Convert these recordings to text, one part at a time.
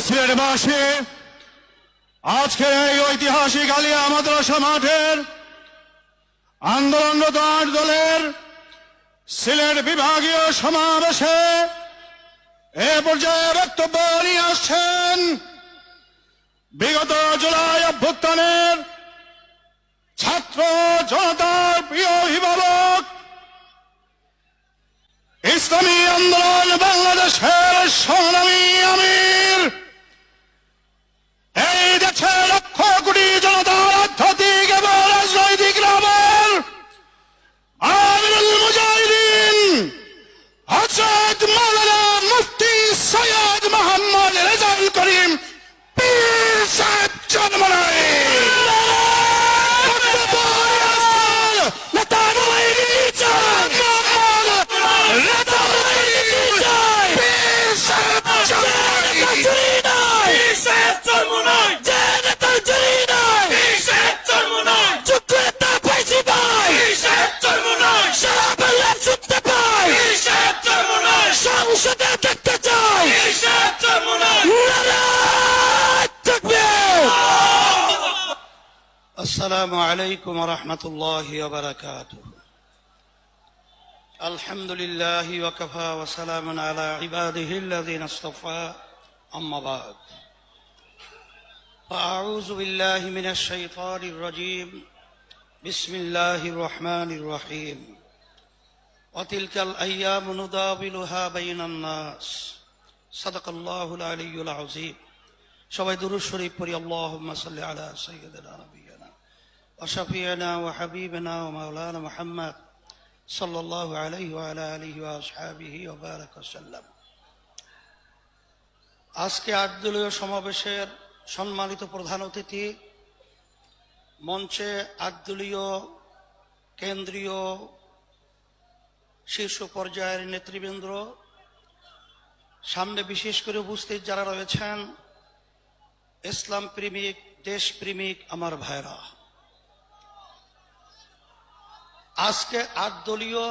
সিলেটবাসী, আজকের এই ঐতিহাসিক আলিয়া মাদ্রাসা মাঠের আন্দোলনরত ৮ দলের সিলেট বিভাগীয় সমাবেশে এ পর্যায়ে বক্তব্য নিয়ে আসছেন বিগত জুলাই অভ্যুত্থানের ছাত্র জনতার প্রিয় অভিভাবক, ইসলামী আন্দোলন বাংলাদেশের সংগ্রামী আমির, এই দেশের লক্ষ কোটি জনতার আধ্যাত্মিক এবং রাজনৈতিক রাবার আমিরুল মুজাহিদিন হযরত মাওলানা মুফতি সৈয়দ মোহাম্মদ রেজাউল করিম পীর সাহেব জন্মনায় السلام عليكم ورحمة الله وبركاته. الحمد لله وكفى وسلام على عباده الذين اصطفى. أما بعد، فأعوذ بالله من الشيطان الرجيم. بسم الله الرحمن الرحيم. وتلك الأيام نداولها بين الناس. صدق الله العلي العظيم. সবাই দুরূদ শরীফ পড়ি। আল্লাহুম্মা সাল্লি আলা সাইয়্যিদিনা নাবিয়িনা ওয়া শাফিঈনা ওয়া হাবিবিনা ওয়া মাওলানা মুহাম্মদ সাল্লাল্লাহু আলাইহি ওয়া আলা আলিহি ওয়া আসহাবিহি ওয়া বারাকা ওয়াসাল্লাম। আজকে ৮ দলীয় সমাবেশের সম্মানিত প্রধান অতিথি, মঞ্চে ৮ দলীয় কেন্দ্রীয় শীর্ষ পর্যায়ের নেতৃবৃন্দ, সামনে বিশেষ করে উপস্থিত যারা রয়েছেন, ইসলাম প্রেমিক, দেশ প্রেমিক আমার ভাইরা, আজকে ৮ দলীয়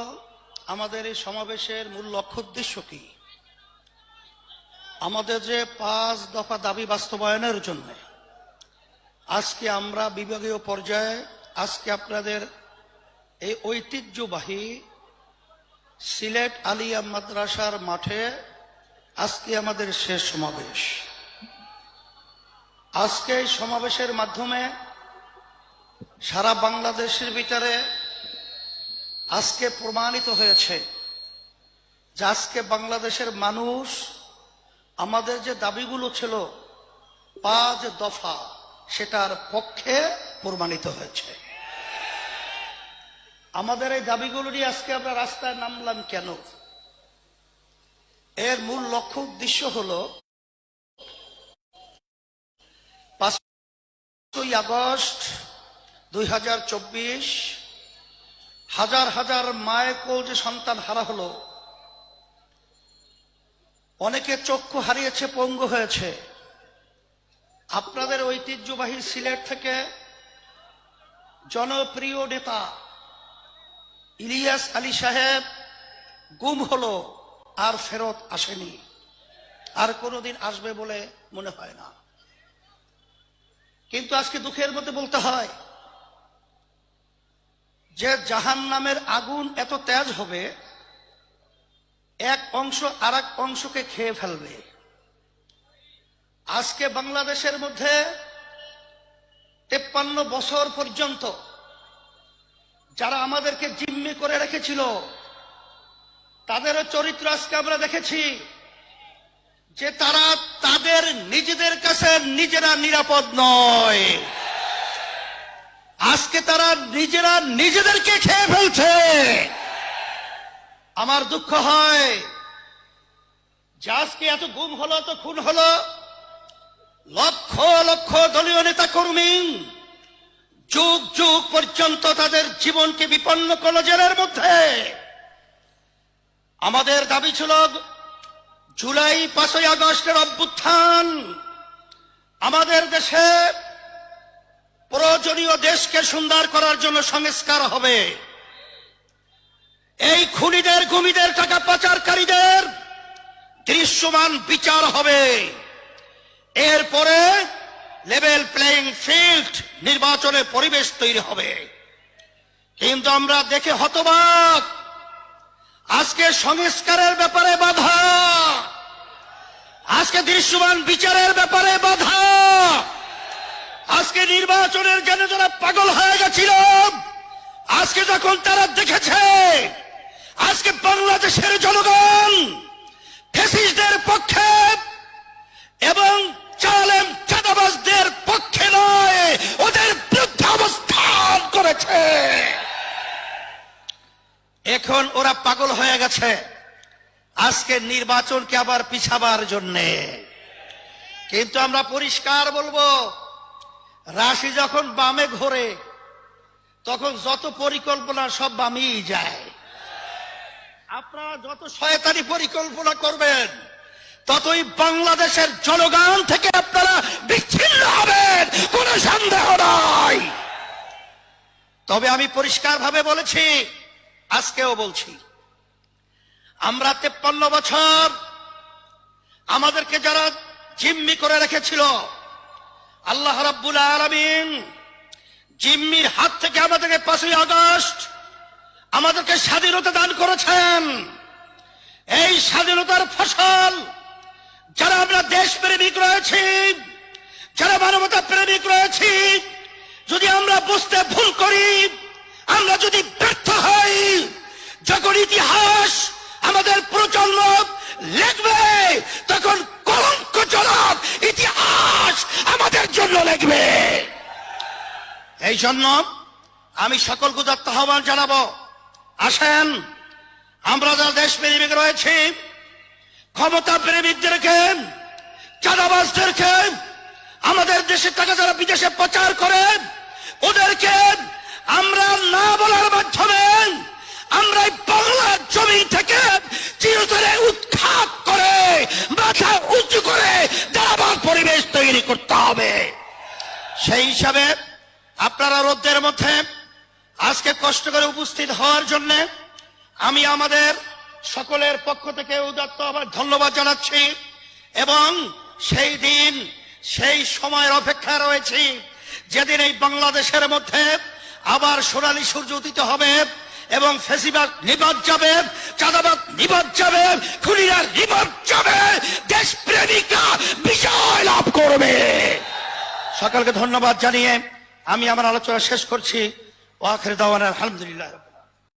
আমাদের এই সমাবেশের মূল লক্ষ্য উদ্দেশ্য কি? আমাদের যে ৫ দফা দাবি বাস্তবায়নের জন্য আজকে আমরা বিভাগীয় পর্যায়ে আজকে আপনাদের এই ঐতিহ্যবাহী সিলেট আলিয়া মাদ্রাসার মাঠে আজকে আমাদের শেষ সমাবেশ। আজকে এই সমাবেশের মাধ্যমে সারা বাংলাদেশের ভিতরে আজকে প্রমাণিত হয়েছে যে আজকে বাংলাদেশের মানুষ আমাদের যে দাবিগুলো ছিল ৫ দফা, সেটার পক্ষে প্রমাণিত হয়েছে। আমাদের এই দাবিগুলো নিয়ে আজকে আমরা রাস্তায় নামলাম কেন? এর মূল লক্ষ্য উদ্দেশ্য হলো ৫ই আগস্ট ২০২৪ হাজার হাজার মায়ের কোল যে সন্তান হারা হলো, অনেকে চক্ষু হারিয়েছে, পঙ্গু হয়েছে। আপনাদের ঐতিহ্যবাহী সিলেট থেকে জনপ্রিয় নেতা ইলিয়াস আলী সাহেব গুম হলো, আর ফেরত আসেনি, আর কোনোদিন আসবে বলে মনে হয় না। কিন্তু আজকে দুঃখের মধ্যে বলতে হয় যে জাহান্নামের আগুন এত তেজ হবে, এক অংশ আর এক অংশকে খেয়ে ফেলবে। আজকে বাংলাদেশের মধ্যে 53 বছর পর্যন্ত যারা আমাদেরকে জিম্মি করে রেখেছিল, তাদেরও চরিত্র আজকে আমরা দেখেছি যে তারা তাদের নিজেদের কাছে নিজেরা নিরাপদ নয়। আজকে তারা নিজেরা নিজেদেরকে খেয়ে ফেলছে। আমার দুঃখ হয় যে আজকে এত গুম হলো, এত খুন হলো, লক্ষ লক্ষ দলীয় নেতা কর্মী যুগ যুগ পর্যন্ত তাদের জীবনকে বিপন্ন করলো জেলের মধ্যে। আমাদের দাবি ছিল জুলাই ৫ই আগস্টের অভ্যুত্থান আমাদের দেশে প্রয়োজনীয় দেশকে সুন্দর করার জন্য সংস্কার হবে। এই খুনিদের, গুমিদের, টাকা পাচারকারীদের দৃশ্যমান বিচার হবে। এরপরে লেভেল প্লেইং ফিল্ড, নির্বাচনের পরিবেশ তৈরি হবে। কিন্তু আমরা দেখে হতবাক, আজকে সংস্কারের ব্যাপারে বাধা, আজকে দৃশ্যমান বিচারের ব্যাপারে বাধা, আজকে নির্বাচনের জন্য যারা পাগল হয়ে গেছিল, আজকে যখন তারা দেখেছে আজকে বাংলাদেশের জনগণ ফ্যাসিস্টদের পক্ষে এবং জালেম চাঁদাবাজদের পক্ষে নয়, ওদের বিরুদ্ধে অবস্থান করেছে। এখন ওরা পাগল হয়ে গেছে আজকে নির্বাচনকে আবার পিছাবার জন্যে। কিন্তু আমরা পরিষ্কার বলবো, রাশি যখন বামে ঘোরে তখন যত পরিকল্পনা সব বামেই যায়। আপনারা যত শয়তানি পরিকল্পনা করবেন ততই বাংলাদেশের জনগণ থেকে আপনারা বিচ্ছিন্ন হবেন, কোনো সন্দেহ নাই। তবে আমি পরিষ্কার ভাবে বলেছি, আজকেও বলছি, আমরা 53 বছর আমাদেরকে যারা জিম্মি করে রেখেছিল, আল্লাহ রাব্বুল আলামিন জিম্মির হাত থেকে আমাদেরকে 5ই আগস্ট আমাদেরকে স্বাধীনতা দান করেছেন। এই স্বাধীনতার ফসল যারা আমরা দেশ প্রেমিক রয়েছি, যারা মানবতা প্রেমিক রয়েছি, যদি আমরা বুঝতে ভুল করি, আমরা যদি ব্যর্থ হই, যখন ইতিহাস আমাদের প্রজন্ম লিখবে তখন কলঙ্কজনক ইতিহাস আমাদের জন্য লিখবে। এই জন্য আমি সকলকে আহ্বান জানাবো, আসেন আমরা যারা দেশ প্রেমিক রয়েছি, ক্ষমতা প্রেমিকদেরকে, চাঁদাবাজদেরকে, আমাদের দেশের টাকা যারা বিদেশে পাচার করে ওদেরকে আমরা না বলার মাধ্যমে আমরা বাংলার জমি থেকে চিরতরে উৎখাত করে মাথা উঁচু করে দাঁড়াবার পরিবেশ তৈরি করতে হবে। সেই হিসাবে আপনারা রোদ্রের মধ্যে আজকে কষ্ট করে উপস্থিত হওয়ার জন্য আমি আমাদের সকলের পক্ষ থেকে উদাত্ত আবার ধন্যবাদ জানাচ্ছি। এবং সেই দিন, সেই সময়ের অপেক্ষা রয়েছি যেদিন এই বাংলাদেশের মধ্যে আবার সোনালী সূর্য উদিত হবে এবং ফেসিবাদ নিবাদ যাবে, চাঁদাবাদ নিবাদ যাবে, খুনিরা নিবাদ যাবে, দেশপ্রেমিকরা বিজয় লাভ করবে। সকলকে ধন্যবাদ জানিয়ে আমি আমার আলোচনা শেষ করছি। ওয়া আখির দাওয়ানা আলহামদুলিল্লাহ।